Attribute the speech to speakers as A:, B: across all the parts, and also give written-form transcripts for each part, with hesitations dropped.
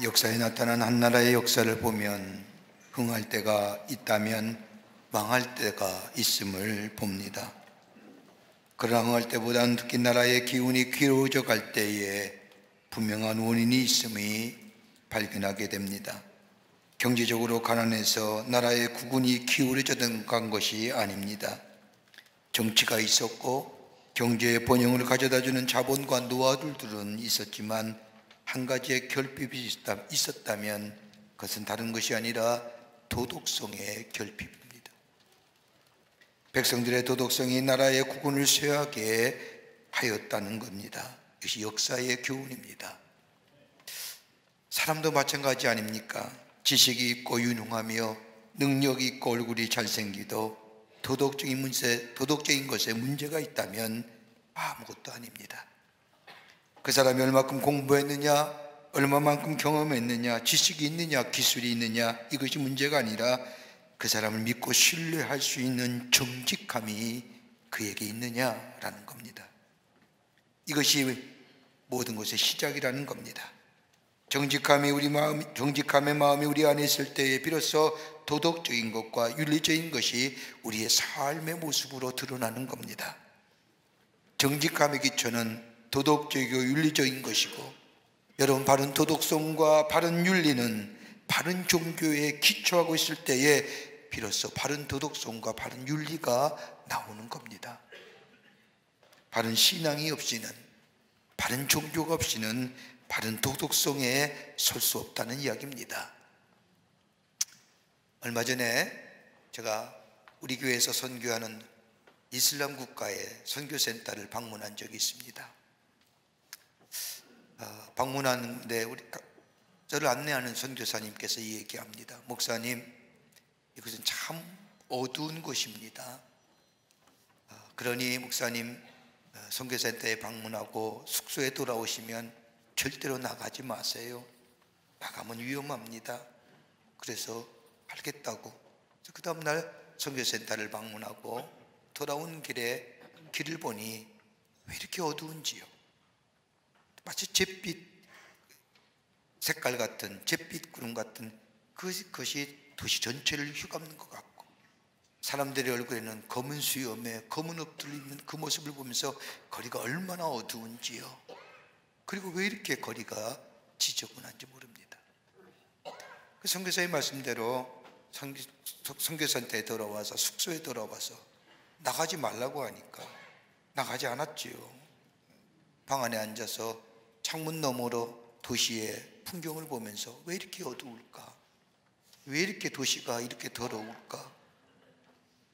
A: 역사에 나타난 한 나라의 역사를 보면 흥할 때가 있다면 망할 때가 있음을 봅니다. 그러나 흥할 때보다는 특히 나라의 기운이 기울어져 갈 때에 분명한 원인이 있음이 발견하게 됩니다. 경제적으로 가난해서 나라의 국운이 기울어져 간 것이 아닙니다. 정치가 있었고 경제의 번영을 가져다주는 자본과 노하우들은 있었지만 한 가지의 결핍이 있었다면 그것은 다른 것이 아니라 도덕성의 결핍입니다. 백성들의 도덕성이 나라의 국운을 쇠하게 하였다는 겁니다. 이것이 역사의 교훈입니다. 사람도 마찬가지 아닙니까? 지식이 있고 유능하며 능력이 있고 얼굴이 잘생기도 도덕적인 것에 문제가 있다면 아무것도 아닙니다. 그 사람이 얼마큼 공부했느냐, 얼마만큼 경험했느냐, 지식이 있느냐, 기술이 있느냐, 이것이 문제가 아니라 그 사람을 믿고 신뢰할 수 있는 정직함이 그에게 있느냐라는 겁니다. 이것이 모든 것의 시작이라는 겁니다. 정직함의 마음이 우리 안에 있을 때에 비로소 도덕적인 것과 윤리적인 것이 우리의 삶의 모습으로 드러나는 겁니다. 정직함의 기초는 도덕적이고 윤리적인 것이고, 여러분, 바른 도덕성과 바른 윤리는 바른 종교에 기초하고 있을 때에 비로소 바른 도덕성과 바른 윤리가 나오는 겁니다. 바른 신앙이 없이는, 바른 종교가 없이는 바른 도덕성에 설 수 없다는 이야기입니다. 얼마 전에 제가 우리 교회에서 선교하는 이슬람 국가의 선교센터를 방문한 적이 있습니다. 방문하는데 저를 안내하는 선교사님께서 얘기합니다. 목사님, 이것은 참 어두운 곳입니다. 그러니 목사님, 선교센터에 방문하고 숙소에 돌아오시면 절대로 나가지 마세요. 나가면 위험합니다. 그래서 알겠다고. 그 다음날 선교센터를 방문하고 돌아온 길에 길을 보니 왜 이렇게 어두운지요. 마치 잿빛 색깔 같은, 잿빛 구름 같은 그것이 도시 전체를 휘감는 것 같고, 사람들의 얼굴에는 검은 수염에 검은 옷들을 입는 그 모습을 보면서 거리가 얼마나 어두운지요. 그리고 왜 이렇게 거리가 지저분한지 모릅니다. 그 선교사의 말씀대로 선교센터에 돌아와서, 숙소에 돌아와서 나가지 말라고 하니까 나가지 않았지요. 방 안에 앉아서 창문 너머로 도시의 풍경을 보면서 왜 이렇게 어두울까? 왜 이렇게 도시가 이렇게 더러울까?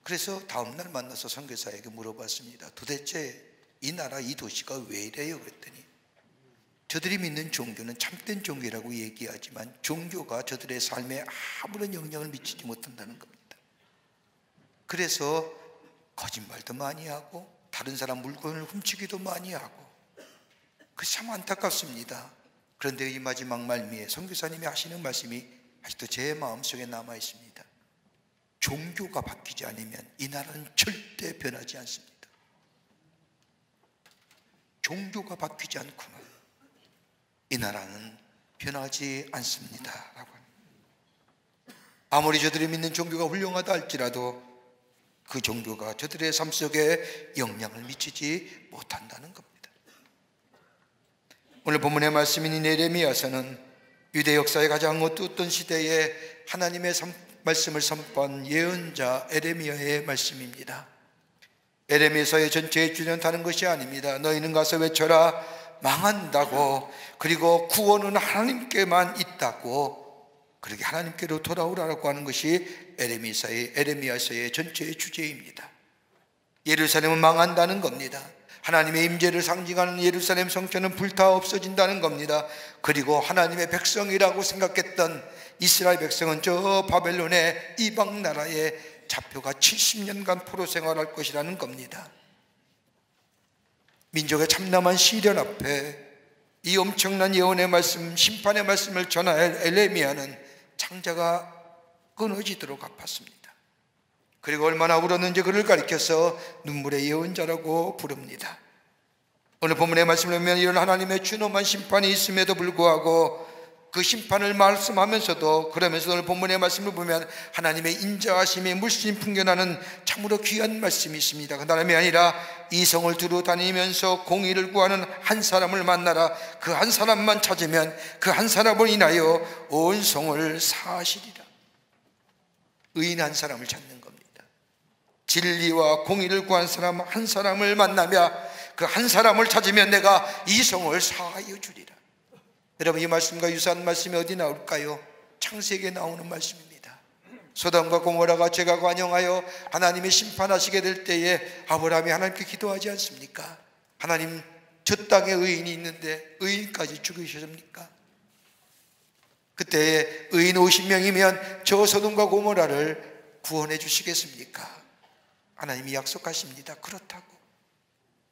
A: 그래서 다음날 만나서 선교사에게 물어봤습니다. 도대체 이 나라, 이 도시가 왜 이래요? 그랬더니 저들이 믿는 종교는 참된 종교라고 얘기하지만 종교가 저들의 삶에 아무런 영향을 미치지 못한다는 겁니다. 그래서 거짓말도 많이 하고 다른 사람 물건을 훔치기도 많이 하고, 그것이 참 안타깝습니다. 그런데 이 마지막 말미에 선교사님이 하시는 말씀이 아직도 제 마음속에 남아 있습니다. 종교가 바뀌지 않으면 이 나라는 절대 변하지 않습니다. 종교가 바뀌지 않고는 이 나라는 변하지 않습니다 라고 합니다. 아무리 저들이 믿는 종교가 훌륭하다 할지라도 그 종교가 저들의 삶 속에 영향을 미치지 못한다는 겁니다. 오늘 본문의 말씀인 예레미야서는 유대 역사의 가장 어두웠던 시대에 하나님의 말씀을 선포한 예언자 에레미야의 말씀입니다. 에레미야서의 전체의 주제는 다른 것이 아닙니다. 너희는 가서 외쳐라, 망한다고, 그리고 구원은 하나님께만 있다고, 그렇게 하나님께로 돌아오라고 하는 것이 에레미야서의 전체의 주제입니다. 예루살렘은 망한다는 겁니다. 하나님의 임재를 상징하는 예루살렘 성전은 불타 없어진다는 겁니다. 그리고 하나님의 백성이라고 생각했던 이스라엘 백성은 저 바벨론의 이방 나라에 잡혀가 70년간 포로 생활할 것이라는 겁니다. 민족의 참담한 시련 앞에 이 엄청난 예언의 말씀, 심판의 말씀을 전할 에레미야는 창자가 끊어지도록 아팠습니다. 그리고 얼마나 울었는지 그를 가리켜서 눈물의 예언자라고 부릅니다. 오늘 본문의 말씀을 보면 이런 하나님의 준엄한 심판이 있음에도 불구하고 그 심판을 말씀하면서도, 그러면서 오늘 본문의 말씀을 보면 하나님의 인자하심이 물씬 풍겨나는 참으로 귀한 말씀이 있습니다. 그 다음이 아니라 이성을 두루 다니면서 공의를 구하는 한 사람을 만나라. 그 한 사람만 찾으면 그 한 사람을 인하여 온 성을 사하시리라. 의인 한 사람을 찾는 겁니다. 진리와 공의를 구한 사람 한 사람을 만나며 그 한 사람을 찾으면 내가 이 성을 사하여 주리라. 여러분, 이 말씀과 유사한 말씀이 어디 나올까요? 창세기에 나오는 말씀입니다. 소돔과 고모라가 죄가 관영하여 하나님이 심판하시게 될 때에 아브라함이 하나님께 기도하지 않습니까? 하나님, 저 땅에 의인이 있는데 의인까지 죽이셨습니까? 그때 의인 50명이면 저 소돔과 고모라를 구원해 주시겠습니까? 하나님이 약속하십니다. 그렇다고.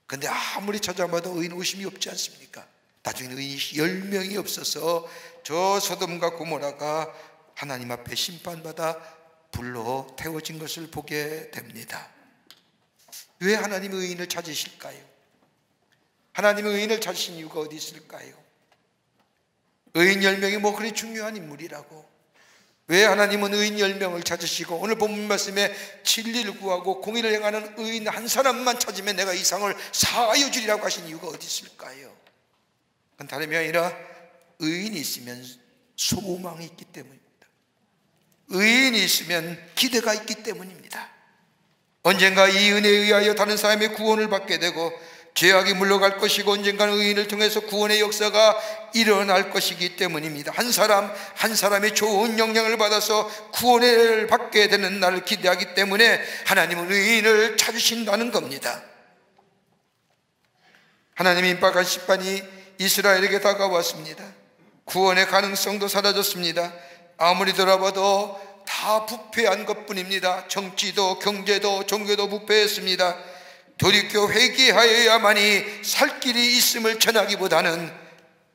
A: 그런데 아무리 찾아봐도 의인 50이 없지 않습니까? 나중에 의인이 10명이 없어서 저 소돔과 고모라가 하나님 앞에 심판받아 불로 태워진 것을 보게 됩니다. 왜 하나님의 의인을 찾으실까요? 하나님의 의인을 찾으신 이유가 어디 있을까요? 의인 10명이 뭐 그리 중요한 인물이라고. 왜 하나님은 의인 10명을 찾으시고 오늘 본문 말씀에 진리를 구하고 공의를 행하는 의인 한 사람만 찾으면 내가 이 상을 사하여 주리라고 하신 이유가 어디 있을까요? 그건 다름이 아니라 의인이 있으면 소망이 있기 때문입니다. 의인이 있으면 기대가 있기 때문입니다. 언젠가 이 은혜에 의하여 다른 사람의 구원을 받게 되고 죄악이 물러갈 것이고 언젠가는 의인을 통해서 구원의 역사가 일어날 것이기 때문입니다. 한 사람 한 사람이 좋은 영향을 받아서 구원을 받게 되는 날을 기대하기 때문에 하나님은 의인을 찾으신다는 겁니다. 하나님의 임박한 심판이 이스라엘에게 다가왔습니다. 구원의 가능성도 사라졌습니다. 아무리 돌아봐도 다 부패한 것뿐입니다. 정치도 경제도 종교도 부패했습니다. 돌이켜 회개하여야만이 살 길이 있음을 전하기보다는,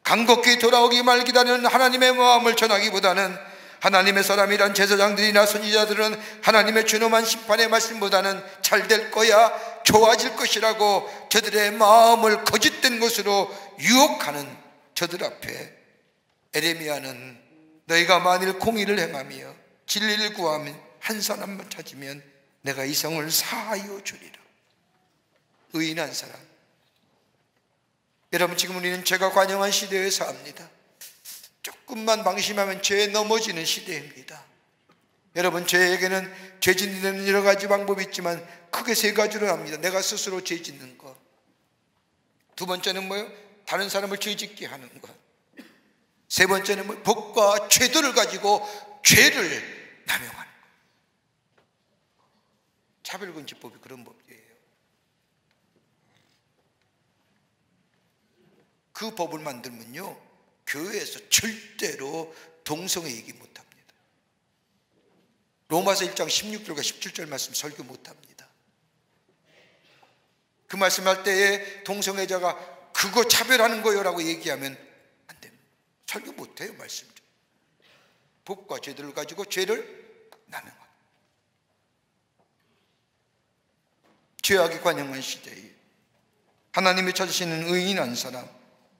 A: 간곡히 돌아오기만 기다리는 하나님의 마음을 전하기보다는, 하나님의 사람이란 제사장들이나 선지자들은 하나님의 준엄한 심판의 말씀보다는 잘 될 거야, 좋아질 것이라고 저들의 마음을 거짓된 것으로 유혹하는 저들 앞에 에레미야는 너희가 만일 공의를 행하며 진리를 구하면 한 사람만 찾으면 내가 이 성을 사하여 주리라. 의인 한 사람. 여러분, 지금 우리는 죄가 관영한 시대에 삽니다. 조금만 방심하면 죄에 넘어지는 시대입니다. 여러분, 죄에게는 죄 짓는 여러 가지 방법이 있지만 크게 세 가지로 합니다. 내가 스스로 죄 짓는 것. 두 번째는 뭐예요? 다른 사람을 죄 짓게 하는 것. 세 번째는 뭐? 법과 제도를 가지고 죄를 남용하는 것. 차별금지법이 그런 법이에요. 그 법을 만들면요, 교회에서 절대로 동성애 얘기 못합니다. 로마서 1장 16절과 17절 말씀 설교 못합니다. 그 말씀할 때에 동성애자가 그거 차별하는 거요 라고 얘기하면 안 됩니다. 설교 못해요. 말씀 좀. 법과 죄들을 가지고 죄를 남용합니다. 죄악이 관영한 시대에 하나님이 찾으시는 의인 한 사람,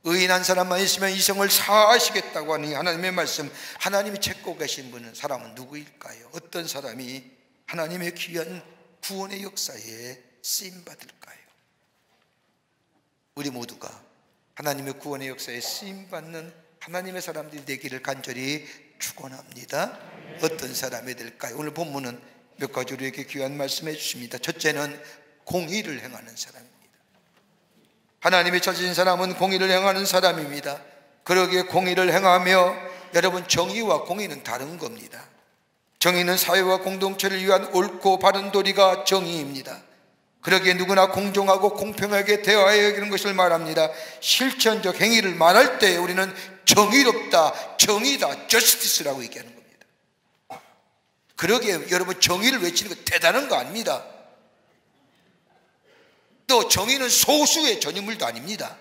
A: 의인 한 사람만 있으면 이 성을 사하시겠다고 하는 하나님의 말씀, 하나님이 찾고 계신 분은 사람은 누구일까요? 어떤 사람이 하나님의 귀한 구원의 역사에 쓰임받을까요? 우리 모두가 하나님의 구원의 역사에 쓰임받는 하나님의 사람들이 되기를 간절히 축원합니다. 어떤 사람이 될까요? 오늘 본문은 몇 가지로 이렇게 귀한 말씀해 주십니다. 첫째는 공의를 행하는 사람입니다. 하나님이 찾으신 사람은 공의를 행하는 사람입니다. 그러기에 공의를 행하며, 여러분, 정의와 공의는 다른 겁니다. 정의는 사회와 공동체를 위한 옳고 바른 도리가 정의입니다. 그러기에 누구나 공정하고 공평하게 대하여 여기는 것을 말합니다. 실천적 행위를 말할 때 우리는 정의롭다, 정의다, justice라고 얘기하는 겁니다. 그러기에 여러분, 정의를 외치는 거 대단한 거 아닙니다. 또 정의는 소수의 전유물도 아닙니다.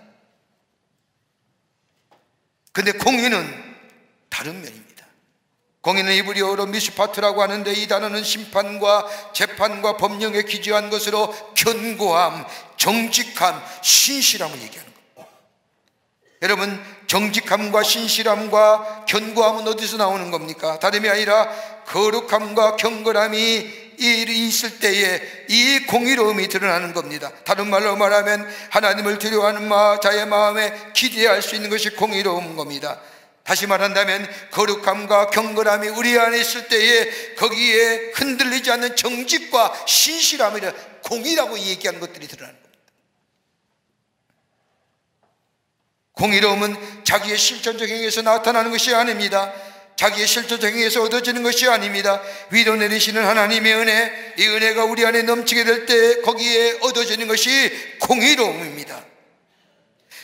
A: 근데 공의는 다른 면입니다. 공의는 히브리어로 미슈파트라고 하는데 이 단어는 심판과 재판과 법령에 기저한 것으로 견고함, 정직함, 신실함을 얘기하는 겁니다. 여러분, 정직함과 신실함과 견고함은 어디서 나오는 겁니까? 다름이 아니라 거룩함과 경건함이 있을 때에 이 공의로움이 드러나는 겁니다. 다른 말로 말하면 하나님을 두려워하는 자의 마음에 기대할 수 있는 것이 공의로운 겁니다. 다시 말한다면 거룩함과 경건함이 우리 안에 있을 때에 거기에 흔들리지 않는 정직과 신실함이라 공의라고 얘기한 것들이 드러나는 겁니다. 공의로움은 자기의 실천적 행위에서 나타나는 것이 아닙니다. 자기의 실천적 행위에서 얻어지는 것이 아닙니다. 위로 내리시는 하나님의 은혜, 이 은혜가 우리 안에 넘치게 될 때 거기에 얻어지는 것이 공의로움입니다.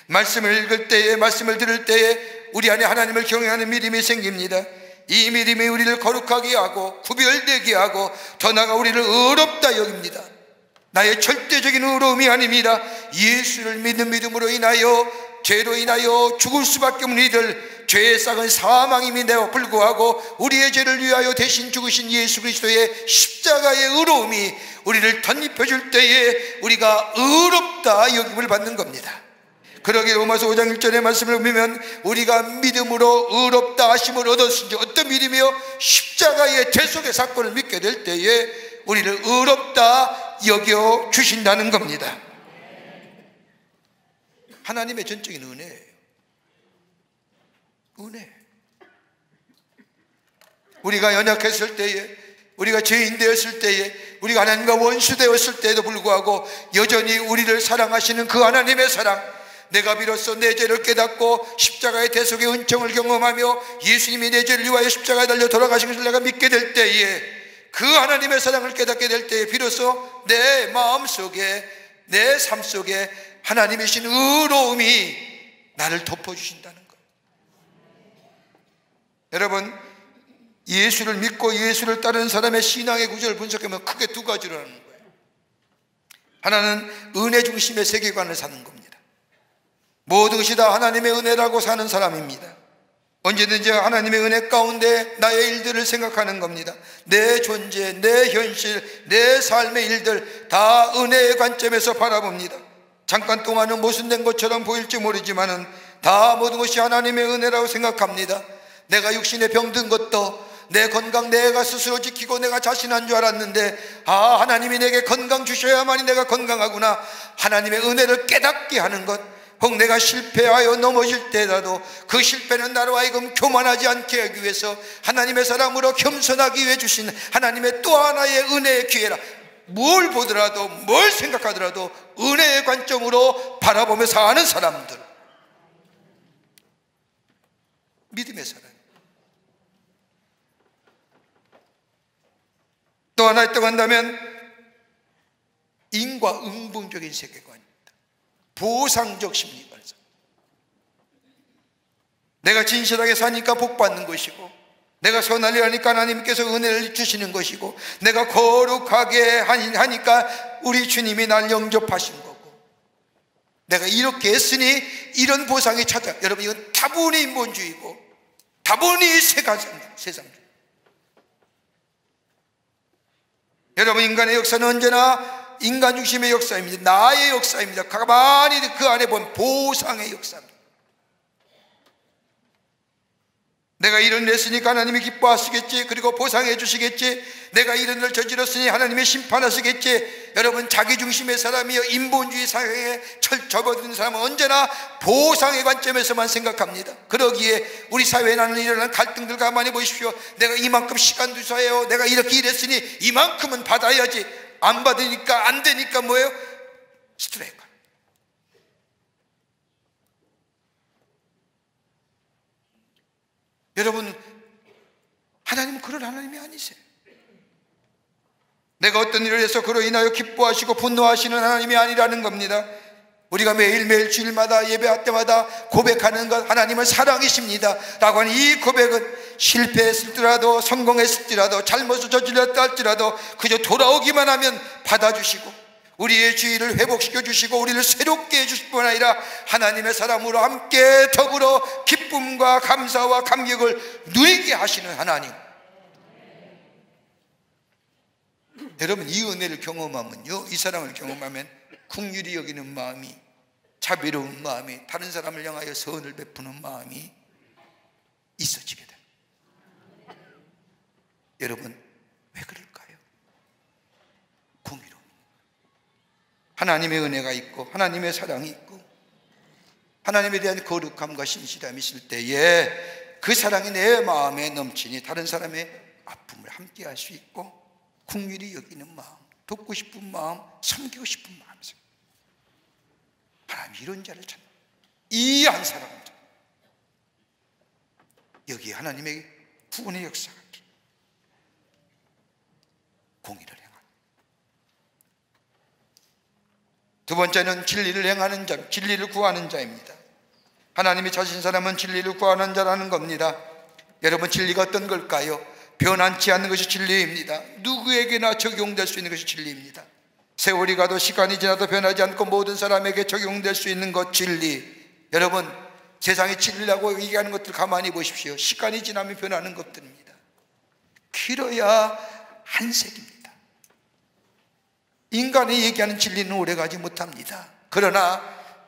A: 말씀을 읽을 때에, 말씀을 들을 때에 우리 안에 하나님을 경외하는 믿음이 생깁니다. 이 믿음이 우리를 거룩하게 하고 구별되게 하고 더 나아가 우리를 의롭다 여깁니다. 나의 절대적인 의로움이 아닙니다. 예수를 믿는 믿음으로 인하여 죄로 인하여 죽을 수밖에 없는 이들, 죄의 싹은 사망임에도 불구하고 우리의 죄를 위하여 대신 죽으신 예수 그리스도의 십자가의 의로움이 우리를 덧입혀줄 때에 우리가 의롭다 여김을 받는 겁니다. 그러기에 로마서 5장 1절의 말씀을 보면 우리가 믿음으로 의롭다 하심을 얻었으니, 어떤 믿음이요? 십자가의 대속의 사건을 믿게 될 때에 우리를 의롭다 여겨 주신다는 겁니다. 하나님의 전적인 은혜예요. 은혜. 우리가 연약했을 때에, 우리가 죄인 되었을 때에, 우리가 하나님과 원수 되었을 때에도 불구하고 여전히 우리를 사랑하시는 그 하나님의 사랑, 내가 비로소 내 죄를 깨닫고 십자가의 대속의 은총을 경험하며 예수님이 내 죄를 위하여 십자가에 달려 돌아가신 것을 내가 믿게 될 때에, 그 하나님의 사랑을 깨닫게 될 때에 비로소 내 마음속에, 내 삶 속에 하나님이신 의로움이 나를 덮어주신다는 거예요. 여러분, 예수를 믿고 예수를 따르는 사람의 신앙의 구조를 분석하면 크게 두 가지로 하는 거예요. 하나는 은혜 중심의 세계관을 사는 겁니다. 모든 것이 다 하나님의 은혜라고 사는 사람입니다. 언제든지 하나님의 은혜 가운데 나의 일들을 생각하는 겁니다. 내 존재, 내 현실, 내 삶의 일들 다 은혜의 관점에서 바라봅니다. 잠깐 동안은 모순된 것처럼 보일지 모르지만은 다 모든 것이 하나님의 은혜라고 생각합니다. 내가 육신에 병든 것도 내 건강 내가 스스로 지키고 내가 자신한 줄 알았는데, 하나님이 내게 건강 주셔야만이 내가 건강하구나. 하나님의 은혜를 깨닫게 하는 것, 혹 내가 실패하여 넘어질 때라도 그 실패는 나로 하여금 교만하지 않게 하기 위해서 하나님의 사람으로 겸손하기 위해 주신 하나님의 또 하나의 은혜의 기회라. 뭘 보더라도, 뭘 생각하더라도 은혜의 관점으로 바라보며 사는 사람들, 믿음의 사람. 또 하나 있다고 한다면 인과응분적인 세계관입니다. 보상적 심리관. 내가 진실하게 사니까 복 받는 것이고, 내가 선하려 하니까 하나님께서 은혜를 주시는 것이고, 내가 거룩하게 하니까 우리 주님이 날 영접하신 거고, 내가 이렇게 했으니 이런 보상이 찾아. 여러분, 이건 다분히 인본주의고 다분히 세상주의. 여러분, 인간의 역사는 언제나 인간 중심의 역사입니다. 나의 역사입니다. 가만히 그 안에 보면 보상의 역사입니다. 내가 이런 일 했으니까 하나님이 기뻐하시겠지, 그리고 보상해 주시겠지. 내가 이런 일을 저질렀으니 하나님이 심판하시겠지. 여러분, 자기중심의 사람이요, 인본주의 사회에 접어든 사람은 언제나 보상의 관점에서만 생각합니다. 그러기에 우리 사회에 나는 일어나는 갈등들 가만히 보십시오. 내가 이만큼 시간 투자해요, 내가 이렇게 일했으니 이만큼은 받아야지. 안 받으니까, 안 되니까 뭐예요? 스트라이크. 여러분, 하나님은 그런 하나님이 아니세요. 내가 어떤 일을 해서 그로 인하여 기뻐하시고 분노하시는 하나님이 아니라는 겁니다. 우리가 매일매일 주일마다 예배할 때마다 고백하는 것, 하나님은 사랑이십니다 라고 하는 이 고백은 실패했을지라도 성공했을지라도 잘못을 저질렀다 할지라도 그저 돌아오기만 하면 받아주시고 우리의 주의를 회복시켜 주시고 우리를 새롭게 해주실 뿐 아니라 하나님의 사람으로 함께 더불어 기쁨과 감사와 감격을 누리게 하시는 하나님. 여러분, 이 은혜를 경험하면요, 이 사랑을 경험하면 긍휼히 여기는 마음이 자비로운 마음이, 다른 사람을 향하여 선을 베푸는 마음이 있어지게 됩니다. 여러분, 왜 그럴까요? 공의로움. 하나님의 은혜가 있고 하나님의 사랑이 있고 하나님에 대한 거룩함과 신실함이 있을 때에 그 사랑이 내 마음에 넘치니 다른 사람의 아픔을 함께 할 수 있고 긍휼히 여기는 마음, 돕고 싶은 마음, 섬기고 싶은 마음. 하나님 이런 자를 찾는 이 한 사람을 찾는 여기 하나님의 구원의 역사가 공의를 행하는. 두 번째는 진리를 행하는 자, 진리를 구하는 자입니다. 하나님이 찾으신 사람은 진리를 구하는 자라는 겁니다. 여러분, 진리가 어떤 걸까요? 변함치 않는 것이 진리입니다. 누구에게나 적용될 수 있는 것이 진리입니다. 세월이 가도 시간이 지나도 변하지 않고 모든 사람에게 적용될 수 있는 것, 진리. 여러분, 세상이 진리라고 얘기하는 것들 가만히 보십시오. 시간이 지나면 변하는 것들입니다. 길어야 한색입니다. 인간이 얘기하는 진리는 오래가지 못합니다. 그러나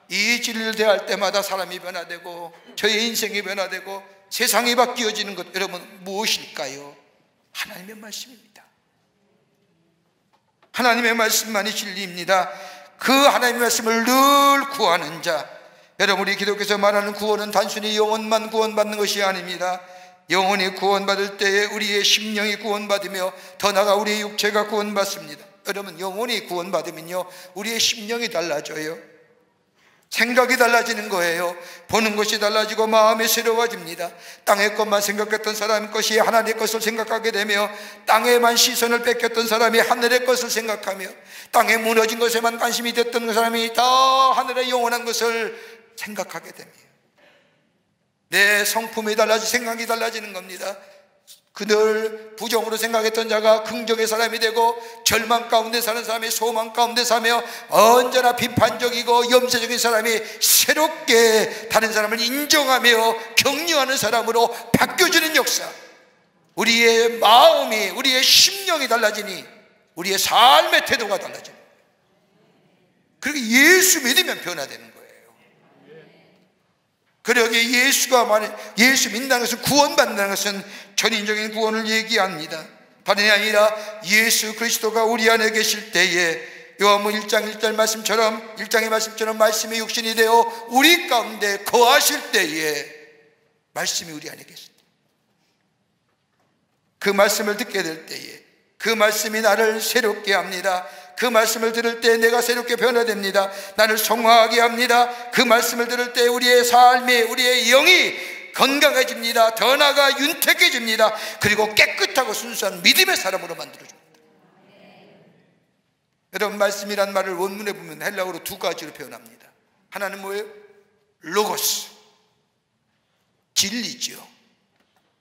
A: 이 진리를 대할 때마다 사람이 변화되고 저의 인생이 변화되고 세상이 바뀌어지는 것, 여러분 무엇일까요? 하나님의 말씀입니다. 하나님의 말씀만이 진리입니다. 그 하나님의 말씀을 늘 구하는 자. 여러분, 우리 기독교에서 말하는 구원은 단순히 영혼만 구원받는 것이 아닙니다. 영혼이 구원받을 때에 우리의 심령이 구원받으며 더 나아가 우리의 육체가 구원받습니다. 여러분, 영혼이 구원받으면요 우리의 심령이 달라져요. 생각이 달라지는 거예요. 보는 것이 달라지고 마음이 새로워집니다. 땅의 것만 생각했던 사람의 것이 하나님의 것을 생각하게 되며, 땅에만 시선을 뺏겼던 사람이 하늘의 것을 생각하며, 땅에 무너진 것에만 관심이 됐던 사람이 다 하늘의 영원한 것을 생각하게 됩니다. 내 성품이 달라지고 생각이 달라지는 겁니다. 그늘 부정으로 생각했던 자가 긍정의 사람이 되고, 절망 가운데 사는 사람이 소망 가운데 사며, 언제나 비판적이고 염세적인 사람이 새롭게 다른 사람을 인정하며 격려하는 사람으로 바뀌어지는 역사. 우리의 마음이, 우리의 심령이 달라지니 우리의 삶의 태도가 달라집니다. 그리고 예수 믿으면 변화되는 거예요. 그러기에 예수 믿는다는 것은, 구원받는다는 것은 전인적인 구원을 얘기합니다. 다름이 아니라 예수 그리스도가 우리 안에 계실 때에 요한복음 1장 1절 말씀처럼, 1장의 말씀처럼 말씀이 육신이 되어 우리 가운데 거하실 때에, 말씀이 우리 안에 계실 때, 그 말씀을 듣게 될 때에 그 말씀이 나를 새롭게 합니다. 그 말씀을 들을 때 내가 새롭게 변화됩니다. 나를 성화하게 합니다. 그 말씀을 들을 때 우리의 삶이, 우리의 영이 건강해집니다. 더 나아가 윤택해집니다. 그리고 깨끗하고 순수한 믿음의 사람으로 만들어줍니다. 여러분, 말씀이란 말을 원문에 보면 헬라어로 두 가지로 표현합니다. 하나는 뭐예요? 로고스, 진리죠.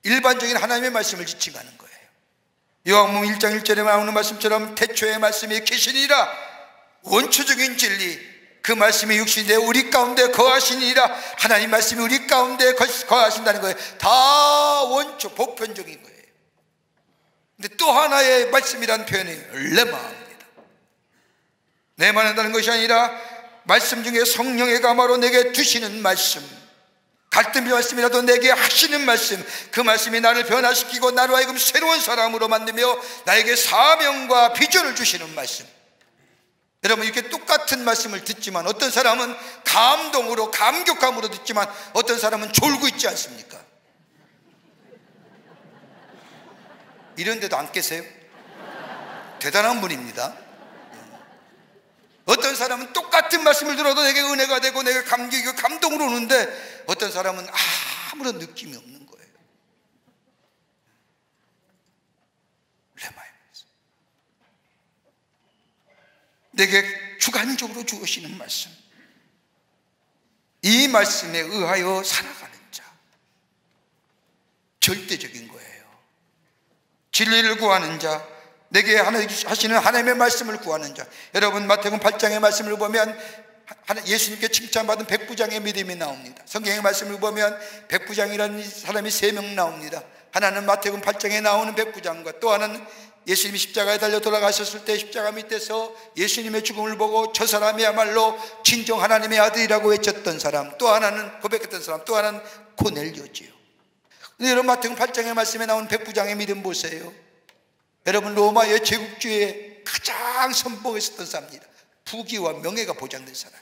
A: 일반적인 하나님의 말씀을 지칭하는 거예요. 요한복음 1장 1절에 나오는 말씀처럼 태초의 말씀이 계시니라, 원초적인 진리, 그 말씀이 육신이 되어 우리 가운데 거하시니라. 하나님 말씀이 우리 가운데 거하신다는 거예요. 다 원초, 보편적인 거예요. 근데 또 하나의 말씀이라는 표현이 레마입니다. 내만 한다는 것이 아니라 말씀 중에 성령의 감화로 내게 주시는 말씀, 갈등의 말씀이라도 내게 하시는 말씀, 그 말씀이 나를 변화시키고 나로 하여금 새로운 사람으로 만들며 나에게 사명과 비전을 주시는 말씀. 여러분, 이렇게 똑같은 말씀을 듣지만 어떤 사람은 감동으로, 감격함으로 듣지만 어떤 사람은 졸고 있지 않습니까? 이런 데도 안 계세요? 대단한 분입니다. 어떤 사람은 똑같은 말씀을 들어도 내게 은혜가 되고 내게 감격이고 감동으로 오는데, 어떤 사람은 아무런 느낌이 없는 거예요. 레마의 말씀, 내게 주관적으로 주시는 말씀, 이 말씀에 의하여 살아가는 자, 절대적인 거예요. 진리를 구하는 자, 내게 하시는 하나님의 말씀을 구하는 자. 여러분, 마태복음 8장의 말씀을 보면 예수님께 칭찬받은 백부장의 믿음이 나옵니다. 성경의 말씀을 보면 백부장이라는 사람이 3명 나옵니다. 하나는 마태복음 8장에 나오는 백부장과 또 하나는 예수님이 십자가에 달려 돌아가셨을 때 십자가 밑에서 예수님의 죽음을 보고 저 사람이야말로 진정 하나님의 아들이라고 외쳤던 사람, 또 하나는 고백했던 사람, 또 하나는 고넬료지요. 근데 여러분 마태복음 8장의 말씀에 나온 백부장의 믿음 보세요. 여러분 로마의 제국주의에 가장 선봉했었던 사람입니다. 부귀와 명예가 보장된 사람.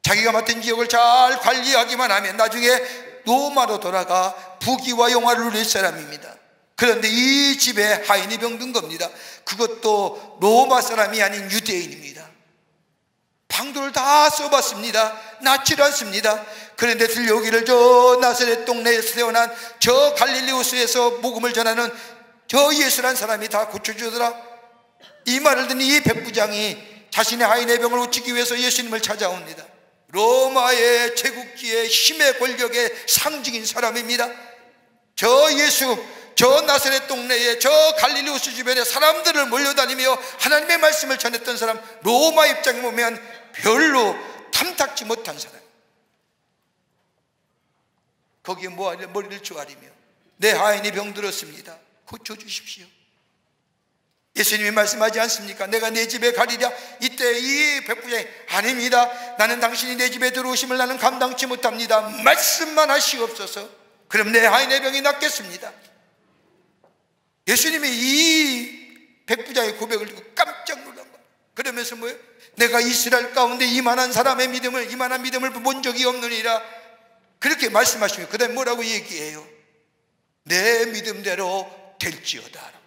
A: 자기가 맡은 지역을 잘 관리하기만 하면 나중에 로마로 돌아가 부귀와 영화를 누릴 사람입니다. 그런데 이 집에 하인이 병든 겁니다. 그것도 로마 사람이 아닌 유대인입니다. 방도를 다 써봤습니다. 낫질 않습니다. 그런데 들려오기를 저 나사렛 동네에서 태어난 저 갈릴리 호수에서 복음을 전하는 저 예수란 사람이 다 고쳐주더라. 이 말을 듣는 이 백부장이 자신의 하인의 병을 고치기 위해서 예수님을 찾아옵니다. 로마의 제국주의의 힘의 권력의 상징인 사람입니다. 저 예수, 저 나사렛 동네에 저 갈릴리 호수 주변에 사람들을 몰려다니며 하나님의 말씀을 전했던 사람, 로마 입장에 보면 별로 탐탁지 못한 사람. 거기에 머리를 조아리며 내 하인이 병들었습니다. 고쳐주십시오. 예수님이 말씀하지 않습니까? 내가 내 집에 가리랴. 이때 이 백부장이 아닙니다. 나는 당신이 내 집에 들어오심을 나는 감당치 못합니다. 말씀만 하시옵소서. 그럼 내 하인의 병이 낫겠습니다. 예수님이 이 백부장의 고백을 듣고 깜짝 놀란 거예요. 그러면서 뭐예요? 내가 이스라엘 가운데 이만한 사람의 믿음을, 이만한 믿음을 본 적이 없느니라. 그렇게 말씀하시면 그 다음에 뭐라고 얘기해요? 내 믿음대로 될지어다.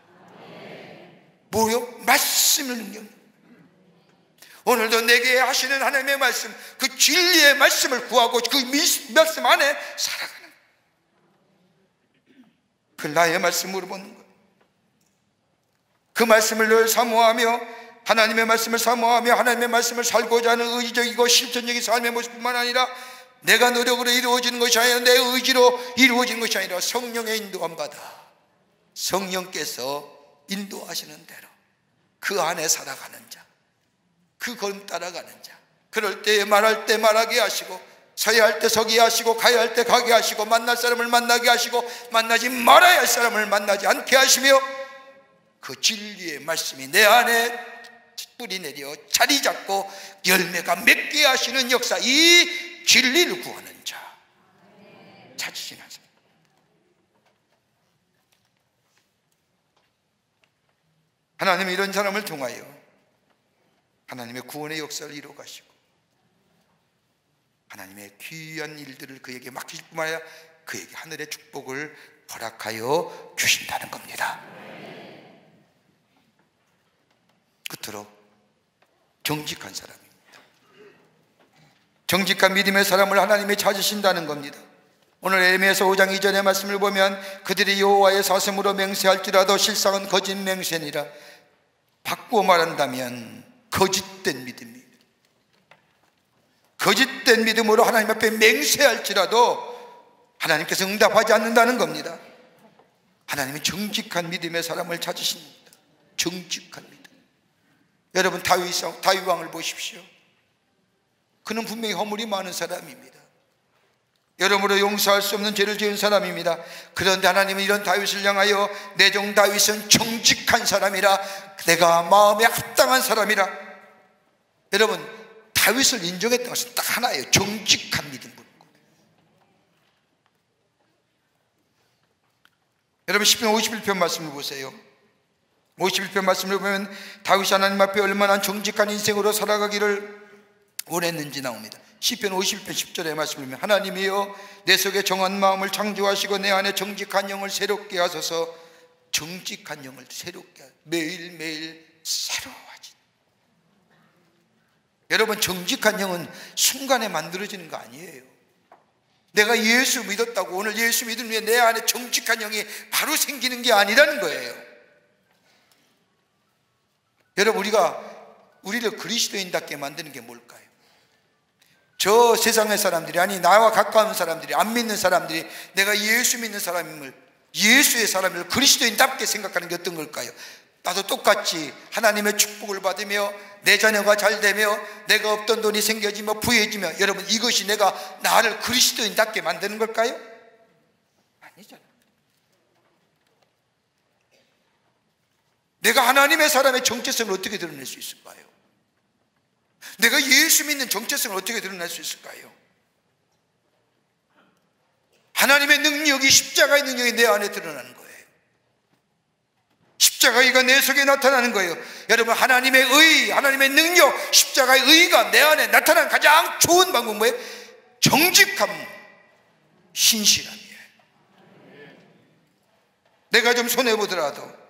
A: 뭐요? 말씀을 능력. 오늘도 내게 하시는 하나님의 말씀, 그 진리의 말씀을 구하고 그 말씀 안에 살아가는 거예요. 그 나의 말씀으로 보는 거예요. 그 말씀을 늘 사모하며 하나님의 말씀을 사모하며 하나님의 말씀을 살고자 하는 의지적이고 실천적인 삶의 모습뿐만 아니라 내가 노력으로 이루어지는 것이 아니라 내 의지로 이루어지는 것이 아니라 성령의 인도함 받아 성령께서 인도하시는 대로 그 안에 살아가는 자, 그 걸음 따라가는 자, 그럴 때 말할 때 말하게 하시고 서야 할 때 서게 하시고 가야 할 때 가게 하시고 만날 사람을 만나게 하시고 만나지 말아야 할 사람을 만나지 않게 하시며 그 진리의 말씀이 내 안에 뿌리 내려 자리 잡고 열매가 맺게 하시는 역사, 이 진리를 구하는 자 찾으시는 사람. 하나님은 이런 사람을 통하여 하나님의 구원의 역사를 이루어 가시고 하나님의 귀한 일들을 그에게 맡기실 뿐만 아니라 그에게 하늘의 축복을 허락하여 주신다는 겁니다. 끝으로 정직한 사람입니다. 정직한 믿음의 사람을 하나님이 찾으신다는 겁니다. 오늘 에레미야서 5장 2절의 말씀을 보면 그들이 여호와의 사슴으로 맹세할지라도 실상은 거짓 맹세니라. 바꾸어 말한다면 거짓된 믿음입니다. 거짓된 믿음으로 하나님 앞에 맹세할지라도 하나님께서 응답하지 않는다는 겁니다. 하나님이 정직한 믿음의 사람을 찾으십니다. 정직한 믿음. 여러분 다윗 왕을 보십시오. 그는 분명히 허물이 많은 사람입니다. 여러모로 용서할 수 없는 죄를 지은 사람입니다. 그런데 하나님은 이런 다윗을 향하여 내 종 다윗은 정직한 사람이라, 내가 마음에 합당한 사람이라. 여러분 다윗을 인정했던 것은 딱 하나예요. 정직한 믿음. 여러분 시편 51편 말씀을 보세요. 51편 말씀을 보면 다윗이 하나님 앞에 얼마나 정직한 인생으로 살아가기를 원했는지 나옵니다. 시편 51편 10절의 말씀을 보면 하나님이여 내 속에 정한 마음을 창조하시고 내 안에 정직한 영을 새롭게 하소서. 정직한 영을 새롭게 하소서. 매일매일 새로워하지. 여러분 정직한 영은 순간에 만들어지는 거 아니에요. 내가 예수 믿었다고 오늘 예수 믿은 후에 내 안에 정직한 영이 바로 생기는 게 아니라는 거예요. 여러분 우리를 그리스도인답게 만드는 게 뭘까요? 저 세상의 사람들이, 아니 나와 가까운 사람들이, 안 믿는 사람들이 내가 예수 믿는 사람임을, 예수의 사람을 그리스도인답게 생각하는 게 어떤 걸까요? 나도 똑같이 하나님의 축복을 받으며 내 자녀가 잘 되며 내가 없던 돈이 생겨지며 부해지며, 여러분 이것이 내가 나를 그리스도인답게 만드는 걸까요? 아니잖아요. 내가 하나님의 사람의 정체성을 어떻게 드러낼 수 있을까요? 내가 예수 믿는 정체성을 어떻게 드러낼 수 있을까요? 하나님의 능력이, 십자가의 능력이 내 안에 드러나는 거예요. 십자가의 의가 내 속에 나타나는 거예요. 여러분, 하나님의 의, 하나님의 능력, 십자가의 의가 내 안에 나타나는 가장 좋은 방법은 뭐예요? 정직함, 신실함이에요. 내가 좀 손해보더라도,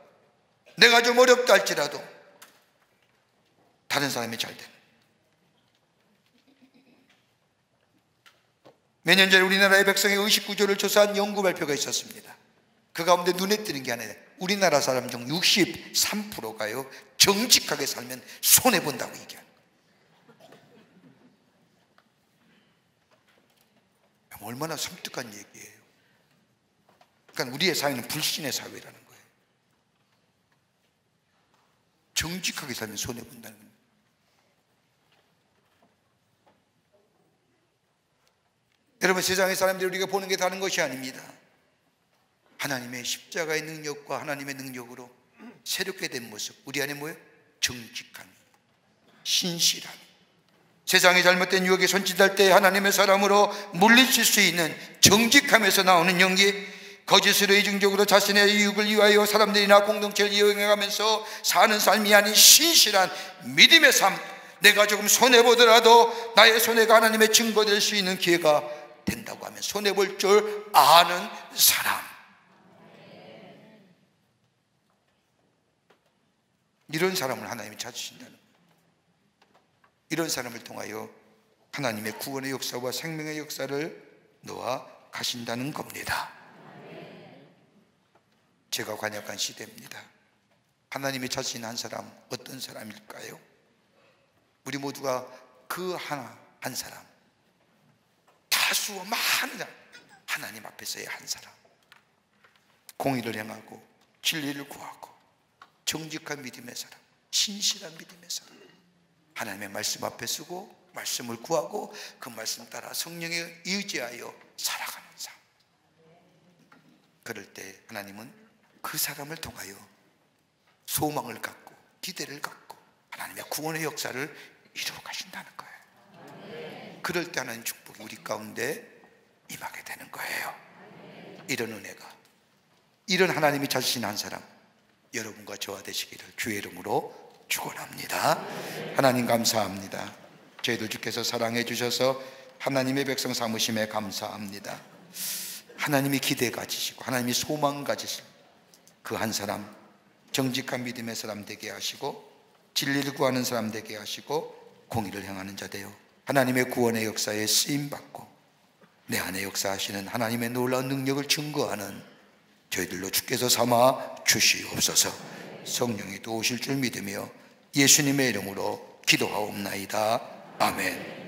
A: 내가 좀 어렵다 할지라도 다른 사람이 잘 되는. 몇 년 전에 우리나라의 백성의 의식 구조를 조사한 연구 발표가 있었습니다. 그 가운데 눈에 띄는 게 하나 있어요. 우리나라 사람 중 63%가요 정직하게 살면 손해본다고 얘기해요. 얼마나 섬뜩한 얘기예요. 그러니까 우리의 사회는 불신의 사회라는 거예요. 정직하게 살면 손해본다는 거예요. 여러분, 세상의 사람들이 우리가 보는 게 다른 것이 아닙니다. 하나님의 십자가의 능력과 하나님의 능력으로 새롭게 된 모습, 우리 안에 뭐예요? 정직함이, 신실함이. 세상의 잘못된 유혹에 손짓할 때 하나님의 사람으로 물리칠 수 있는 정직함에서 나오는 연기, 거짓으로 이중적으로 자신의 이익을 위하여 사람들이나 공동체를 이용해가면서 사는 삶이 아닌 신실한 믿음의 삶, 내가 조금 손해보더라도 나의 손해가 하나님의 증거될 수 있는 기회가 된다고 하면 손해볼 줄 아는 사람, 이런 사람을 하나님이 찾으신다는 거예요. 이런 사람을 통하여 하나님의 구원의 역사와 생명의 역사를 놓아 가신다는 겁니다. 제가 관역한 시대입니다. 하나님이 찾으신 한 사람, 어떤 사람일까요? 우리 모두가 그 하나, 한 사람, 다수와 많은 사람, 하나님 앞에서의 한 사람, 공의를 행하고 진리를 구하고 정직한 믿음의 사람, 신실한 믿음의 사람, 하나님의 말씀 앞에 서고 말씀을 구하고 그 말씀 따라 성령에 의지하여 살아가는 삶. 그럴 때 하나님은 그 사람을 통하여 소망을 갖고 기대를 갖고 하나님의 구원의 역사를 이루어 가신다는 거예요. 그럴 때 하나님 축복이 우리 가운데 임하게 되는 거예요. 이런 은혜가, 이런 하나님이 찾으신 한 사람, 여러분과 저와 되시기를 주의 이름으로 축원합니다. 하나님 감사합니다. 저희들 주께서 사랑해 주셔서 하나님의 백성 삼으심에 감사합니다. 하나님이 기대 가지시고 하나님이 소망 가지시고 그 한 사람, 정직한 믿음의 사람 되게 하시고 진리를 구하는 사람 되게 하시고 공의를 행하는 자 되어 하나님의 구원의 역사에 쓰임받고 내 안에 역사하시는 하나님의 놀라운 능력을 증거하는 저희들로 주께서 삼아 주시옵소서. 성령이 도우실 줄 믿으며 예수님의 이름으로 기도하옵나이다. 아멘.